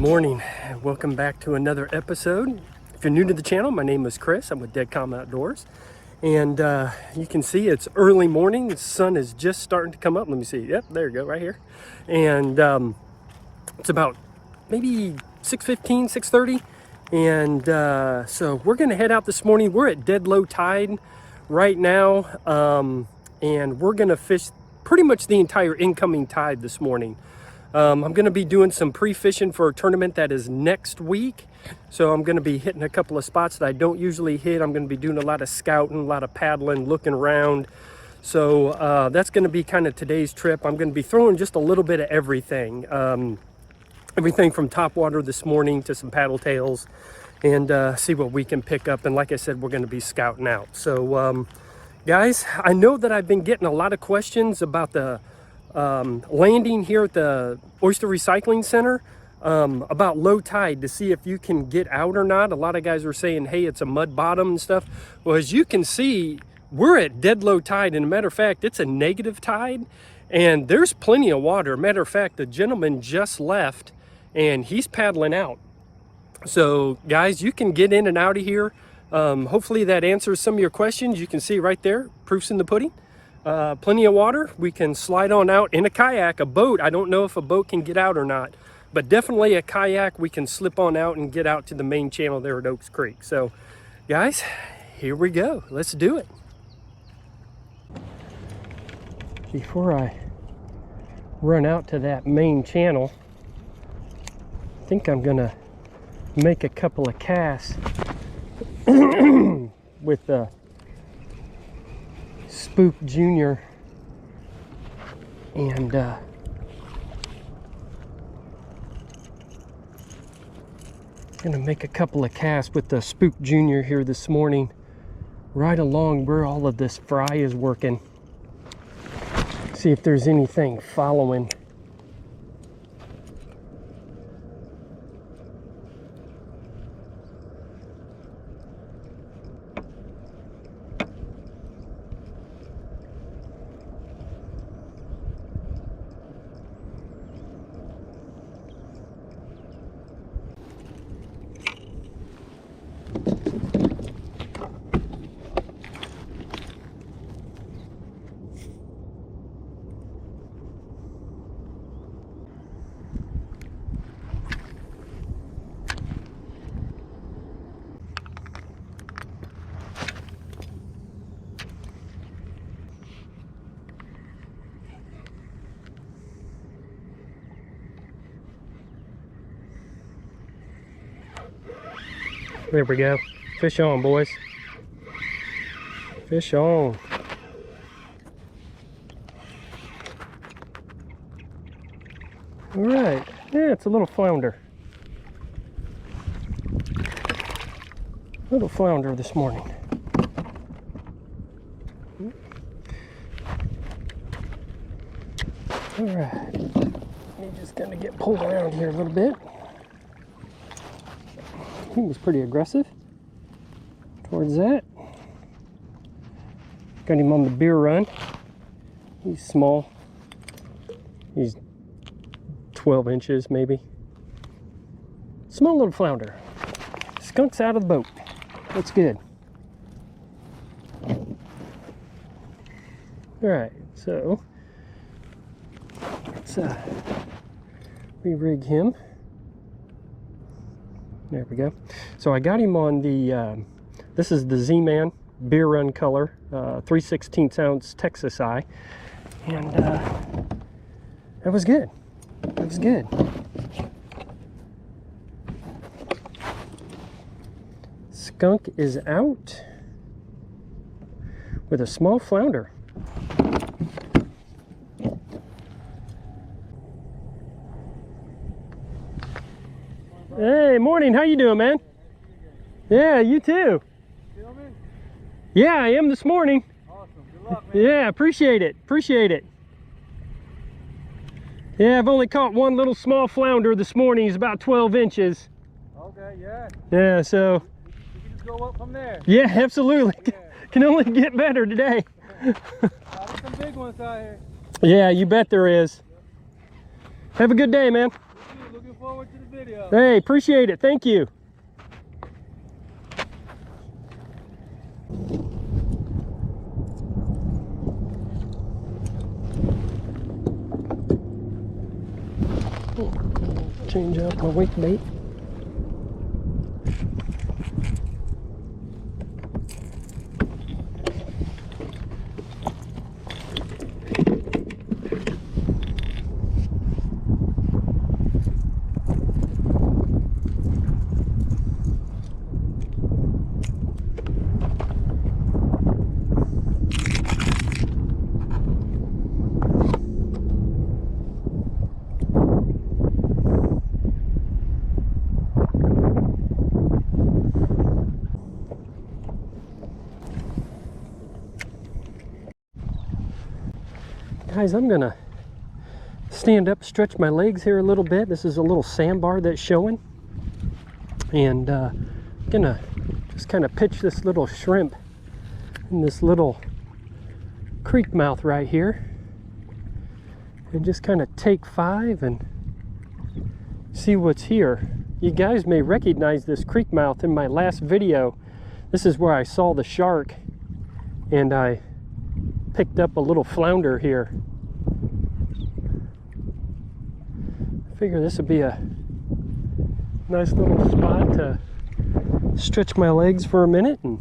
morning and welcome back to another episode. If you're new to the channel, my name is Chris. I'm with Dead Calm Outdoors, and you can see it's early morning. The sun is just starting to come up. Let me see. Yep, there you go, right here. And it's about maybe 6:15, 6:30, and so we're gonna head out this morning. We're at dead low tide right now, and we're gonna fish pretty much the entire incoming tide this morning. I'm going to be doing some pre-fishing for a tournament that is next week. So I'm going to be hitting a couple of spots that I don't usually hit. I'm going to be doing a lot of scouting, a lot of paddling, looking around. So that's going to be kind of today's trip. I'm going to be throwing just a little bit of everything. Everything from topwater this morning to some paddle tails, and see what we can pick up. And like I said, we're going to be scouting out. So guys, I know that I've been getting a lot of questions about the landing here at the Oyster Recycling Center, about low tide, to see if you can get out or not. A lot of guys were saying, hey, it's a mud bottom and stuff. Well, as you can see, we're at dead low tide, and a matter of fact, it's a negative tide, and there's plenty of water. Matter of fact, the gentleman just left, and he's paddling out. So guys, you can get in and out of here. Hopefully that answers some of your questions. You can see right there, proof's in the pudding. Plenty of water. We can slide on out in a kayak. A boat, I don't know if a boat can get out or not, but definitely a kayak, we can slip on out and get out to the main channel there at Oaks Creek. So guys, here we go. Let's do it. Before I run out to that main channel, I think I'm gonna make a couple of casts with the Spook Junior, and gonna make a couple of casts with the Spook Junior here this morning, right along where all of this fry is working. See if there's anything following. There we go. Fish on, boys. Fish on. All right. Yeah, it's a little flounder. Little flounder this morning. All right. He's just gonna get pulled around here a little bit. He was pretty aggressive towards that. Got him on the beer run. He's small. He's 12 inches maybe. Small little flounder. Skunk's out of the boat. That's good. All right, so let's re-rig him. There we go. So I got him on the, this is the Z-Man Beer Run color, 3/16 ounce Texas eye. And that was good. That was good. Skunk is out with a small flounder. Hey, morning. How you doing, man? Yeah, you too. Filming? Yeah, I am this morning. Awesome. Good luck, man. Yeah, appreciate it. Appreciate it. Yeah, I've only caught one little small flounder this morning. He's about 12 inches. Okay, yeah. Yeah, so. You can just go up from there. Yeah, absolutely. Yeah. Can only get better today. There's some big ones out here. Yeah, you bet there is. Have a good day, man. Looking forward to the big video. Hey, appreciate it. Thank you. Change out my wake bait. Guys, I'm gonna stand up, stretch my legs here a little bit. This is a little sandbar that's showing, and gonna just kind of pitch this little shrimp in this little creek mouth right here, and just kind of take 5 and see what's here. You guys may recognize this creek mouth in my last video. This is where I saw the shark, and I picked up a little flounder here. Figure this would be a nice little spot to stretch my legs for a minute and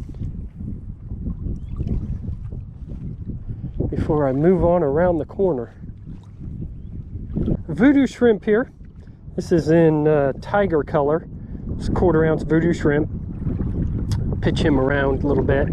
before I move on around the corner. Voodoo shrimp here. This is in tiger color. It's 1/4 ounce voodoo shrimp. Pitch him around a little bit.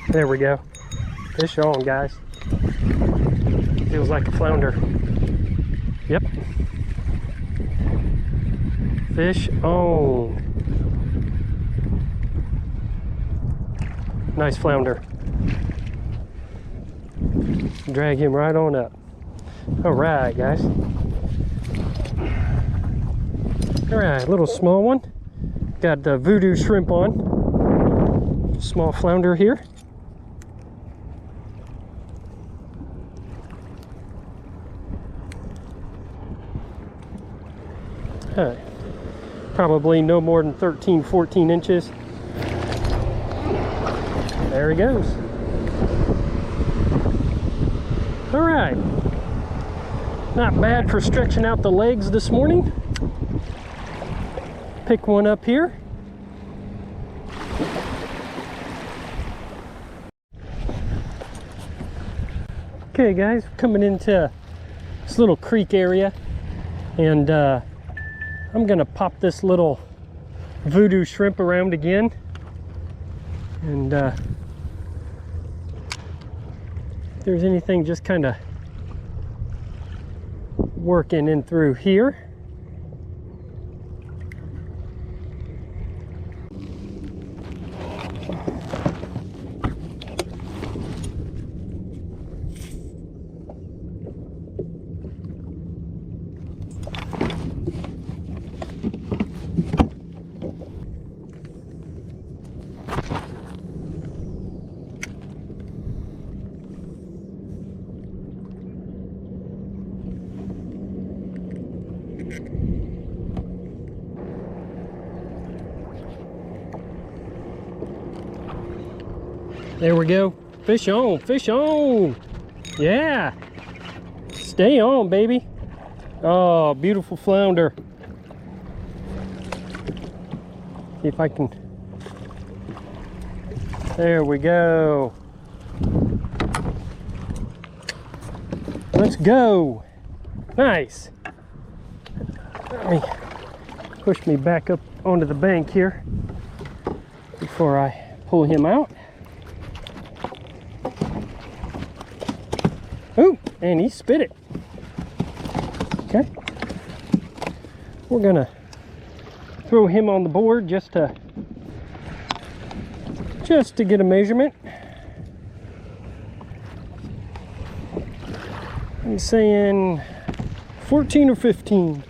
There we go. Fish on, guys. Feels like a flounder. Yep. Fish on. Nice flounder. Drag him right on up. All right, guys. All right, little small one. Got the voodoo shrimp on. Small flounder here. Probably no more than 13, 14 inches. There he goes. All right. Not bad for stretching out the legs this morning. Pick one up here. Okay guys, coming into this little creek area, and I'm gonna pop this little voodoo shrimp around again, and if there's anything just kind of working in through here. There we go. Fish on, fish on. Yeah. Stay on, baby. Oh, beautiful flounder. See if I can. There we go. Let's go. Nice. Let me push me back up onto the bank here before I pull him out. Ooh, and he spit it. Okay. We're gonna throw him on the board just to get a measurement. I'm saying 14 or 15.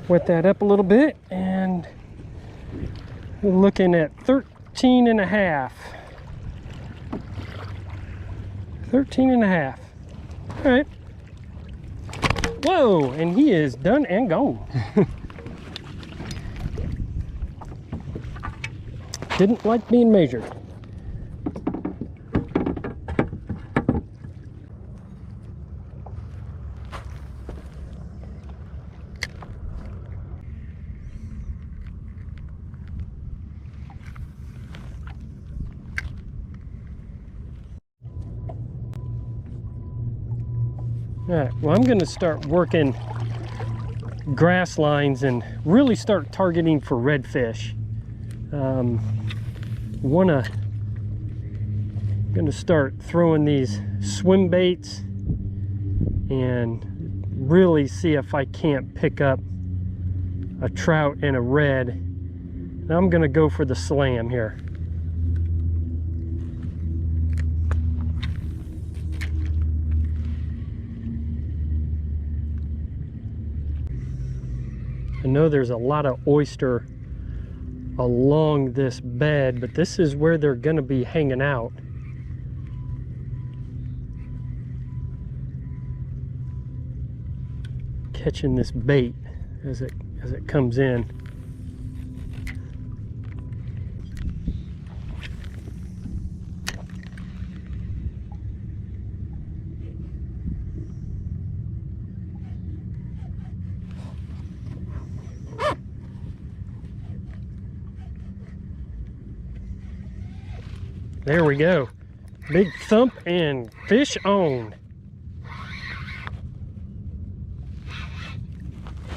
Wet that up a little bit, and we're looking at 13 and a half. 13 and a half. All right. Whoa, and he is done and gone. Didn't like being measured. All right, well, I'm going to start working grass lines and really start targeting for redfish. Gonna start throwing these swim baits and really see if I can't pick up a trout and a red. And I'm gonna go for the slam here. I know there's a lot of oyster along this bed, but this is where they're going to be hanging out. Catching this bait as it comes in. There we go. Big thump and fish on.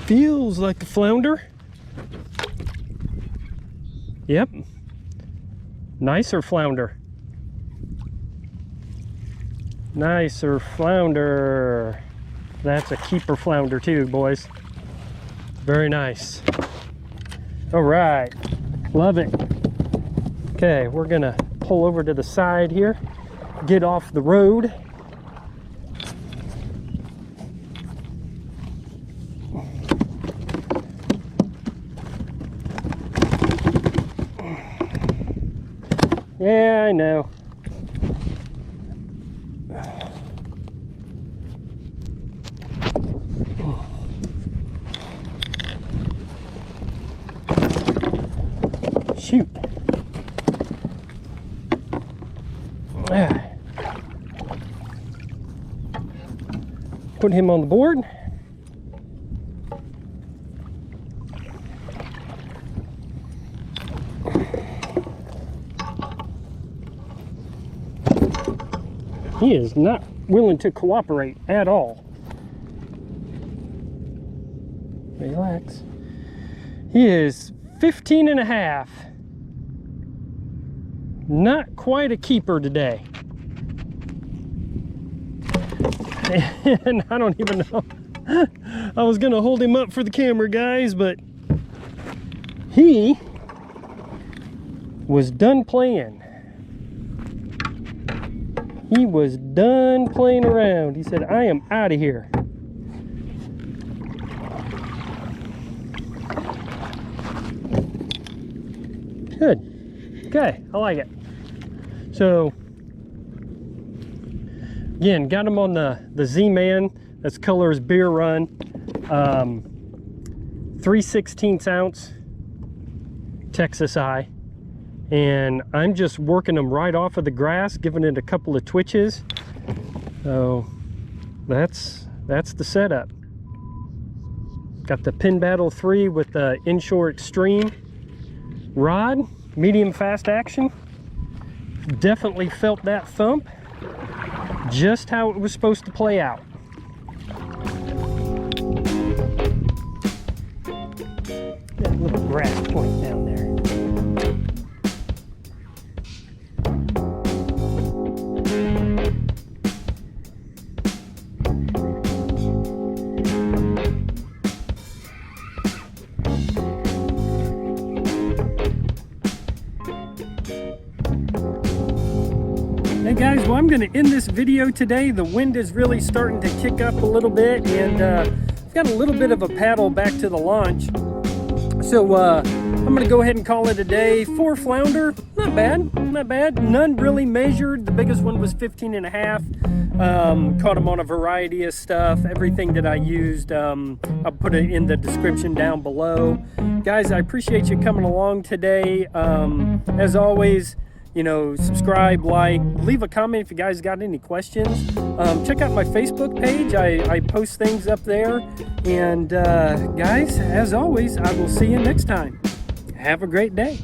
Feels like a flounder. Yep. Nicer flounder. Nicer flounder. That's a keeper flounder too, boys. Very nice. All right. Love it. Okay, we're gonna pull over to the side here, get off the road. Yeah, I know. Shoot. Put him on the board. He is not willing to cooperate at all. Relax. He is 15 and a half. Not quite a keeper today. And I don't even know. I was gonna hold him up for the camera, guys, but he was done playing. He was done playing around. He said, I am out of here. Good. Okay, I like it. So again, got him on the Z-Man. That's color is Beer Run. 3/16 ounce Texas eye. And I'm just working them right off of the grass, giving it a couple of twitches. So that's the setup. Got the Penn Battle 3 with the Inshore Extreme rod, medium fast action. Definitely felt that thump. Just how it was supposed to play out. That little grass point down there. going to end this video today. The wind is really starting to kick up a little bit, and I've got a little bit of a paddle back to the launch. So I'm going to go ahead and call it a day. 4 flounder, not bad, not bad. None really measured. The biggest one was 15 and a half. Caught them on a variety of stuff. Everything that I used, I'll put it in the description down below. Guys, I appreciate you coming along today. As always, you know, subscribe, like, leave a comment if you guys got any questions. Check out my Facebook page. I post things up there. And guys, as always, I will see you next time. Have a great day.